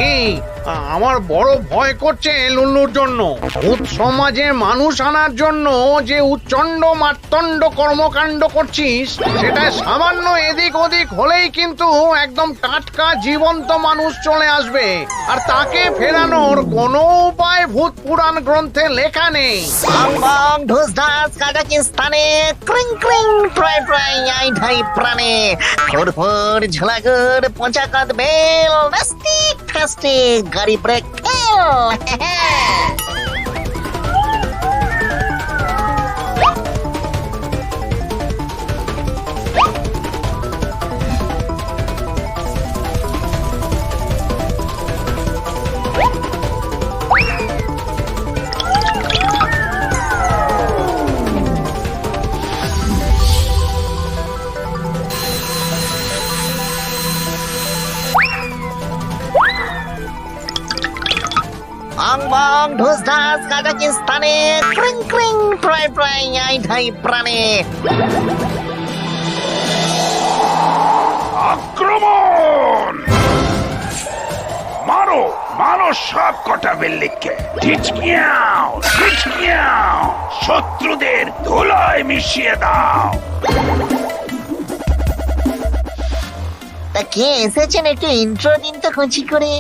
এই আমার বড় ভয় করছে লুল্লুর জন্য। ভূত সমাজে মানুষ আনার জন্য যে উচ্চণ্ড মার্তণ্ড কর্মকাণ্ড করছিস, সেটা সামান্য এদিক ওদিক হলেই কিন্তু একদম টাটকা জীবন্ত মানুষ চলে আসবে, আর তাকে ফেরানোর কোনো উপায় ভূত পুরাণ গ্রন্থে লেখা নেই। বং বং ঢুস ঢাস কাজাকিস্তানে ক্রিং ক্রিং ট্রাই ট্রাই আই ঢাই প্রাণে ফুরফুর ঝলাগুর পঞ্চাকত বেল নাস্তিক ফাস্টিক গাড়ি ব্রেক ফেল। বং বং ঢুস ঢাস কাজাকিস্তানে ক্রিং ক্রিং ট্রাই ট্রাই আই ঢাই প্রাণে। আক্রমণ! মারো মারো সব কটা বিল্লিকে! ঢিচকিয়াও ঢিচকিয়াও! শত্রুদের ধুলায় মিশিয়ে দাও। তা কে এসেছেন একটু ইন্ট্রো দিন তো খুঁজি করে।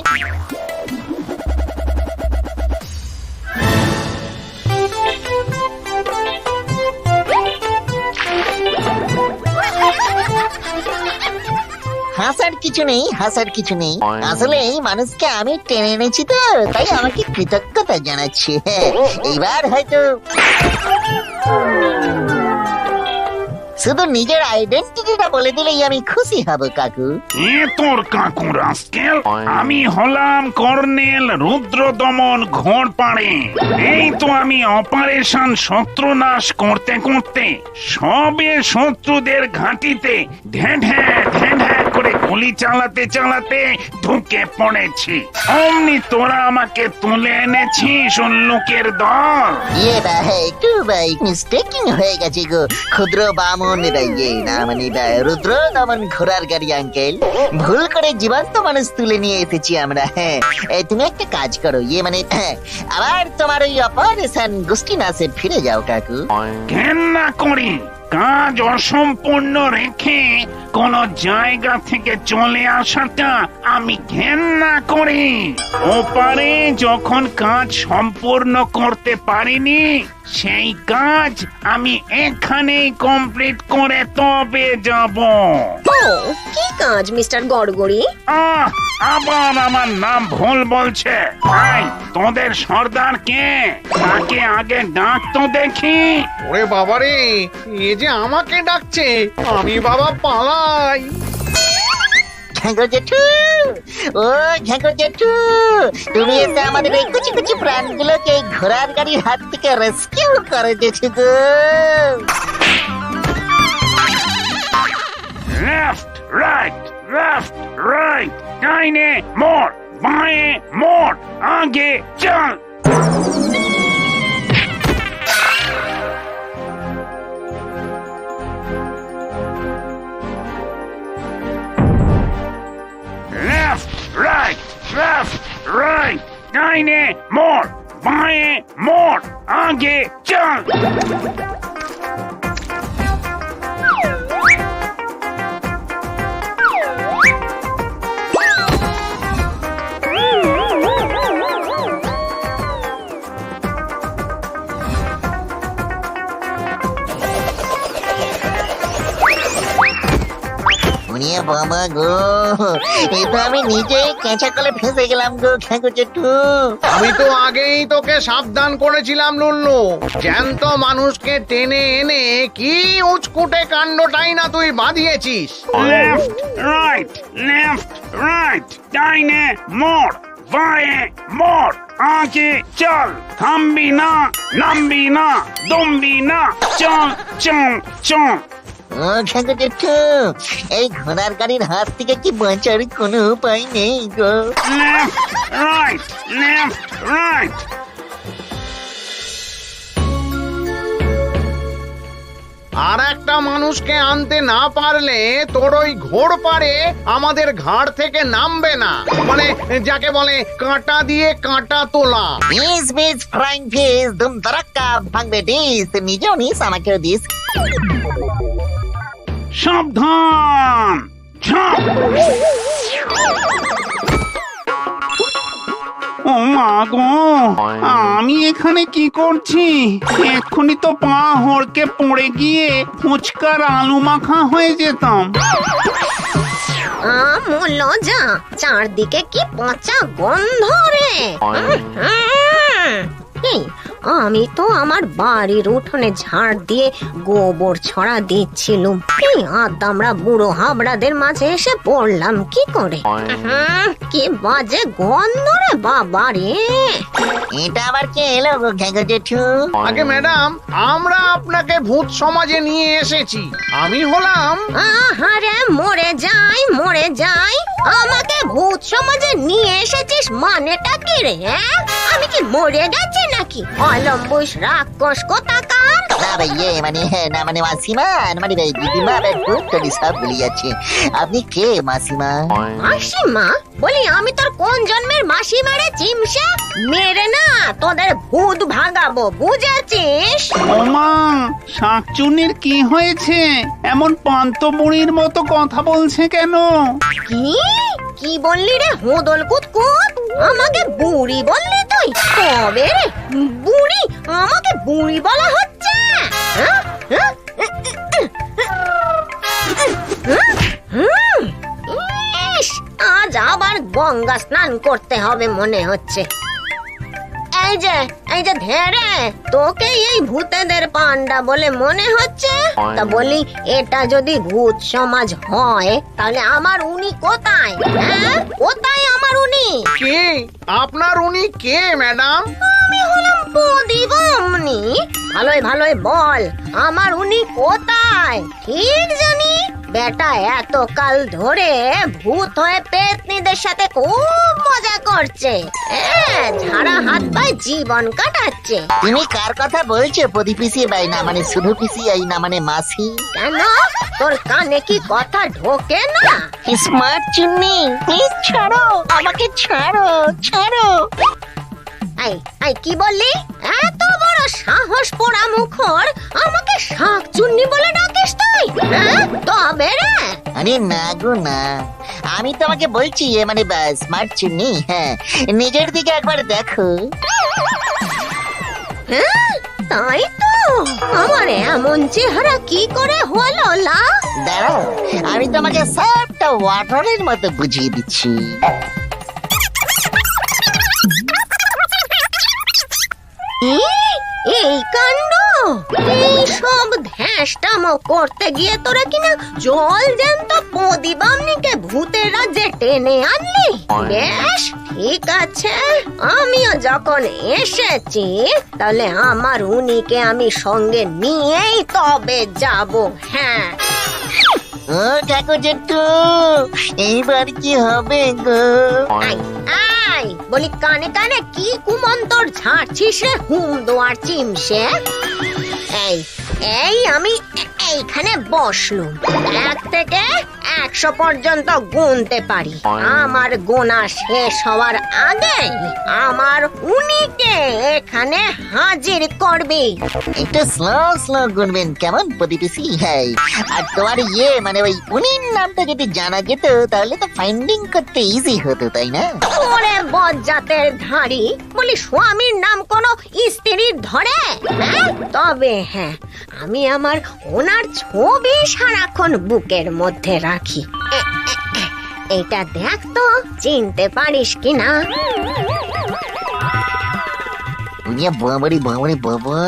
হাসার কিছু নেই, হাসার কিছু নেই। আসলে এই মানুষকে আমি টেনে এনেছি তো, তাই আমাকে কৃতজ্ঞতা জানাচ্ছি। এইবার হয়তো শুধু নিজের আইডেন্টিটিটা বলে দিলেই আমি খুশি হব কাকু। এ তোর কাকু রাস্কেল, আমি হলাম কর্নেল রুদ্রদমন ঘোড়পাড়ে। এই তো আমি অপারেশন শত্রুনাশ করতে করতে সবে শত্রুদের ঘাঁটিতে ঢ্যাঁ ঢ্যাঁ ঢ্যাঁ ঢ্যাঁ করে গুলি চালাতে চালাতে ঢুকে পড়েছি। অমনি তোরা আমাকে তুলে এনেছিস লোকের দল। ইয়ে একটু মিস্টেকিং হয়ে গেছে গো ক্ষুদ্র বামন রুদ্র দমন ঘোড়ার গাড়ি আঙ্কেল। ভুল করে জীবন্ত মানুষ তুলে নিয়ে এসেছি আমরা। হ্যাঁ, তুমি একটা কাজ করো, আবার তোমার ওই অপারেশন গোষ্ঠীনাশে ফিরে যাও কাকু। ঘেন্না করি কাজ অসম্পূর্ণ রেখে কোন জায়গা থেকে চলে আসাটা আমি ঘেন্না করি। ওপারে যখন কাজ সম্পূর্ণ করতে পারিনি, সেই কাজ আমি এখানেই কমপ্লিট করে তবে যাব। কি কাজ মিস্টার গড়গড়ি? আবার আমার নাম ভুল বলছে। ভাই, তোদের সর্দার কে? তাকে আগে ডাক তো দেখি। ওরে বাবারে, এ যে আমাকে ডাকছে, আমি বাবা পালাই। ঝাঁকো জেঠু, ও ঝাঁকো জেঠু, তুমি এসে আমাদের এই কুচি কুচি প্রাণগুলোকে এই ঘোড়ার গাড়ির হাত থেকে রেস্কিউ করে দিয়েছো গো। লেফট রাইট লেফট রাইট, ডাইনে মোড় বাঁয়ে মোড়, আগে চল। Left, right, left, right, ডাইনে মোড় বাঁয়ে মোড়, আগে চল। বাবা গো, এটা আমি নিজেই কেঁচা কলে ফেঁসে গেলাম গো ঝাঁকো জেঠু। আমি তো আগেই তোকে সাবধান করেছিলাম লুল্লু, জ্যান্ত মানুষকে টেনে এনে কি উচকুটে কাণ্ডটাই না তুই বাঁধিয়েছিস। লেফট রাইট লেফট রাইট, ডাইনে মোড় বাঁয়ে মোড়, আগে চল। থামবি না, নামবি না, দমবি না, চল চল চল। ও ঝাঁকো জেঠু, এই ঘোড়ার গাড়ির হাত থেকে কি বাঁচার কোনো উপায় নেই গো? Left right left right. আর একটা মানুষকে আনতে না পারলে তোর ওই ঘোড় পারে আমাদের ঘাড় থেকে নামবে না, মানে যাকে বলে কাঁটা দিয়ে কাঁটা তোলা। মিস মিস ফ্রাইং ফিশ দুম ধরাক্কা ভাঙবে ডিস, নিজেও নিস আমাকেও দিস। সাবধান! ঝাঁপ! ও মা গো, আমি এখানে কি করছি? এক্ষুনি তো পা হড়কে পড়ে গিয়ে ফুচকার আলু মাখা হয়ে যেতাম। লজ্জা, চারদিকে কি পচা গন্ধ রে। এই, আমি তো আমার বাড়ির উঠোনে ঝাড় দিয়ে গোবর ছড়া দিচ্ছিলুম, এই আদামরা বুড়ো হাবড়াদের মাঝে এসে পড়লাম কি করে। কি বাজে গন্ধ রে বাবা রে। এটা আবার কে এলো গো ঘ্যাগো জেঠু? আগে ম্যাডাম, আমরা আপনাকে ভূত সমাজে নিয়ে এসেছি। আমি হলাম আহারে মরে যাই মরে যাই, আমাকে ভূত সমাজে নিয়ে এসেছিস মানেটা কি রে? আমি কি মরে গেছি নাকি? অলম্বুস রাক্ষস কোথাকার। না ভাই না মানে মাসিমা, মানে ভাই দিদিমা, ভূত টুনি সব ভুলে যাচ্ছে। আপনি কে মাসিমা? মাসিমা? বলি আমি তোর কোন জন্মের মাসিমা রে চিমসা? মেরে না তোদের ভূত ভাগাবো, বুঝেছিস? ও মা, শাকচুনির কি হয়েছে? এমন পান্ত বুড়ির মতো কথা বলছে কেন? কি কি বললি রে হোদল কুতকুত? আমাকে বুড়ি বললি তুই? তবে রে বুড়ি, আমাকে বুড়ি বলা হচ্ছে? ইস, আজ আবার গঙ্গা স্নান করতে হবে মনে হচ্ছে। এই যে ধেরে, তোকে এই ভূতেদের পান্ডা বলে মনে হচ্ছে? তা বলি, এটা যদি ভূত সমাজ হয় তাহলে আমার উনি কোথায়? কোথায় আমার উনি? কে? আপনার উনি কে ম্যাডাম? আমি হলাম প্রদীপমনি। ভালোই ভালোই বল, আমার উনি কোথায়? ঠিক জানি বেটা এতকাল ধরে ভূত হয়ে পেতনিদের সাথে খুব মজা করছে, ঝাড়া হাত পায়ে জীবন কাটাচ্ছে। তুমি কার কথা বলছো? প্রদীপ পিসি ভাই না মানে শুধু পিসি, এই না মানে মাসি। কেন, তোর কানে কি কথা ঢোকে না? স্মার্ট চুন্নি, প্লিজ ছাড়ো আমাকে, ছাড়ো ছাড়ো। এই কি বললি? এত বড় সাহস পোড়া মুখর, আমাকে শাক চুন্নি বলে ডাকিস তুই? তবে রে, আরে না গো না, আমি তোমাকে বলছি মানে স্মার্ট চুন্নি। হ্যাঁ, নিজের দিকে একবার দেখো। তাই তো, আমার এমন চেহারা কি করে হলো লা? দাঁড়াও, আমি তোমাকে সবটা ওয়াটারের মতো বুঝিয়ে দিচ্ছি। এই কাণ্ড, এই সব ধ্যাসটামো করতে গিয়ে তোরা কিনা জল জ্যান্ত প্রদীপামনিকে ভূতের রাজ্যে টেনে আনলি। বেশ ঠিক আছে, আমিও যখন এসেছি তাহলে আমার উনিকে আমি সঙ্গে নিয়েই তবে যাব। হ্যাঁ, ও কাকু জেঠু, এইবার কি হবে গো? বলি, কানে কানে কি কুমন্তর ঝাড়ছিস রে হুম দোয়ার চিমসে? এই আমি এইখানে বসলুম, 1 থেকে 100 পর্যন্ত গুনতে পারি। আমার গোনা শেষ হওয়ার আগে আমার উনিকে এখানে হাজির করবি। একটু স্লো স্লো গুনবেন কেমন প্রদীপিসি? হ্যাঁ, আর তোমার মানে ওই উনির নামটা যদি জানা যেত তাহলে তো ফাইন্ডিং করতে ইজি হতো, তাই না? ওরে বজ্জাতের ধাড়ি, বলি স্বামীর নাম কোনো স্ত্রীর ধরে? তবে হ্যাঁ, আমি আমার ওনার ছবি সারাক্ষণ বুকের মধ্যে রাখি। এটা দেখ তো, চিনতে পারিস কিনা? বাবারি বাবারি বাবা,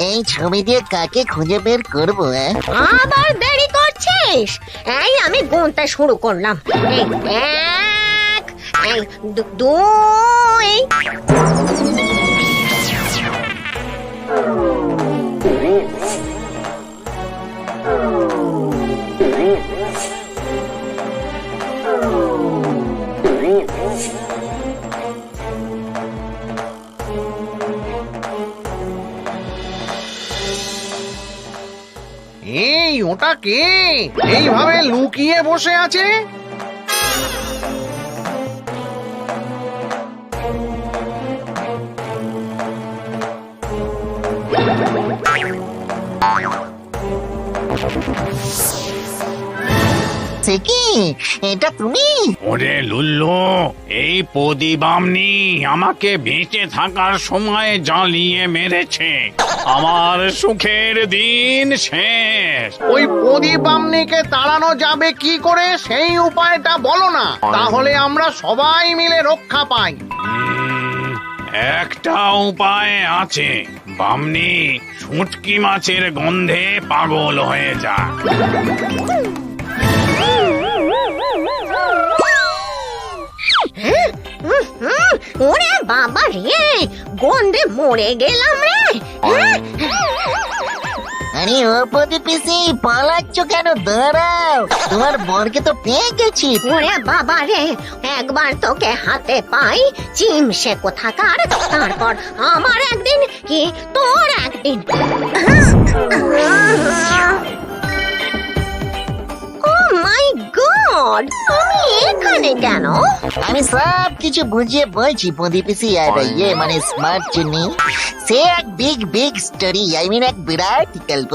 এই ছবি দিয়ে কাকে খুঁজে বের করবো? আবার দেরি করছিস? এই আমি গুনতে শুরু করলাম। এই 1, এই 2, কে এইভাবে লুকিয়ে বসে আছে? সে কি, এটা তুমি? ওরে লুল্লু, এই প্রদীপামনি আমাকে বেঁচে থাকার সময় জ্বালিয়ে মেরেছে। আমার সুখের দিন শেষ। ওই প্রদীপামনিকে তাড়ানো যাবে কি করে সেই উপায়টা বলো না, তাহলে আমরা সবাই মিলে রক্ষা পাই। একটা উপায় আছে। বামনি শুটকি মাছের গন্ধে পাগল হয়ে যা। ওরে বাবা রে, গন্ধে মরে গেলাম রে। আরে ও প্রদীপিসি, পালাচ্ছ কেন? দাঁড়াও, তোমার বরকে তো পেয়ে গেছি। ওরে বাবা রে, একবার তোকে হাতে পাই চিমসে কোথাকার, তারপর আমার একদিন কি তোর একদিন। ও মাই গড, আমি এখানে কেন? আমি সব কিছু বুঝিয়ে বলছি প্রদীপিসি, আর ইয়ে মানে স্মার্ট চিনি। সে এক big big story, I mean এক বিরাট গল্প।